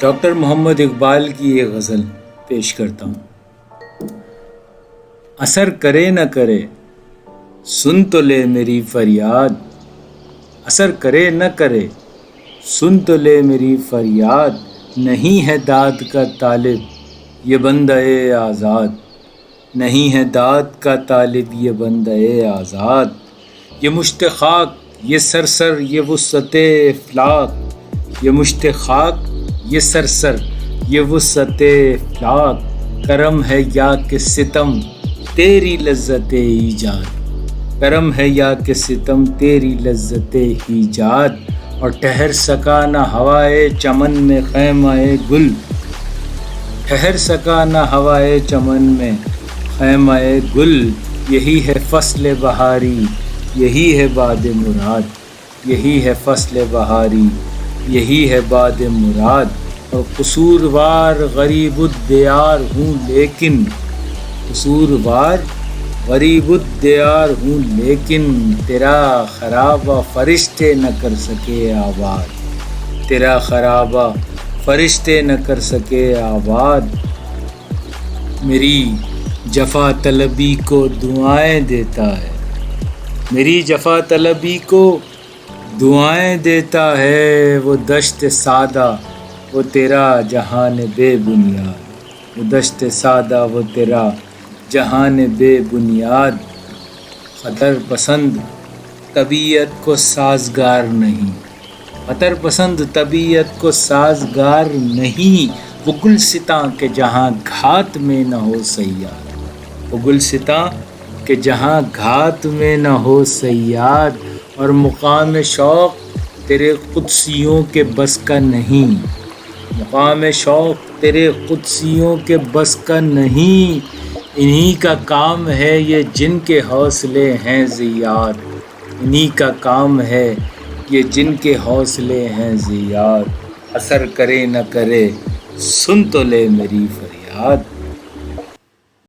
Doctor محمد اقبال کی یہ غزل پیش کرتا ہوں۔ اثر کرے نہ کرے سن تو لے میری فریاد، اثر کرے نہ کرے سن تو لے میری فریاد، نہیں ہے داد کا طالب یہ بندہ آزاد، نہیں ہے داد کا طالب یہ بندہ آزاد، یہ مشت خاک یہ سرسر یہ وسعت افلاک، یہ مشت خاک یہ سرسر یہ وسعت افلاک، کرم ہے یا کہ ستم تیری لذت ایجاد، کرم ہے یا کہ ستم تیری لذت ایجاد، اور ٹھہر سکا نہ ہوائے چمن میں خیمہ گل، ٹھہر سکا نہ ہوائے چمن میں خیمہ گل، یہی ہے فصل بہاری یہی ہے باد مراد، یہی ہے فصل بہاری یہی ہے باد مراد، اور قصوروار غریب الدیار ہوں لیکن، قصوروار غریب الدیار ہوں لیکن، تیرا خرابہ فرشتے نہ کر سکے آباد، تیرا خرابہ فرشتے نہ کر سکے آباد، میری جفا طلبی کو دعائیں دیتا ہے، میری جفا طلبی کو دعائیں دیتا ہے، وہ دشت سادہ وہ تیرا جہان بے بنیاد، وہ دشت سادہ وہ تیرا جہان بے بنیاد، خطر پسند طبیعت کو سازگار نہیں، خطر پسند طبیعت کو سازگار نہیں، وہ گلستاں کہ جہاں گھات میں نہ ہو صیاد، وہ گلستاں کہ جہاں گھات میں نہ ہو صیاد، اور مقام شوق تیرے قدسیوں کے بس کا نہیں، مقام شوق تیرے قدسیوں کے بس کا نہیں، انہی کا کام ہے یہ جن کے حوصلے ہیں زیاد، انہی کا کام ہے یہ جن کے حوصلے ہیں زیاد، اثر کرے نہ کرے سن تو لے میری فریاد۔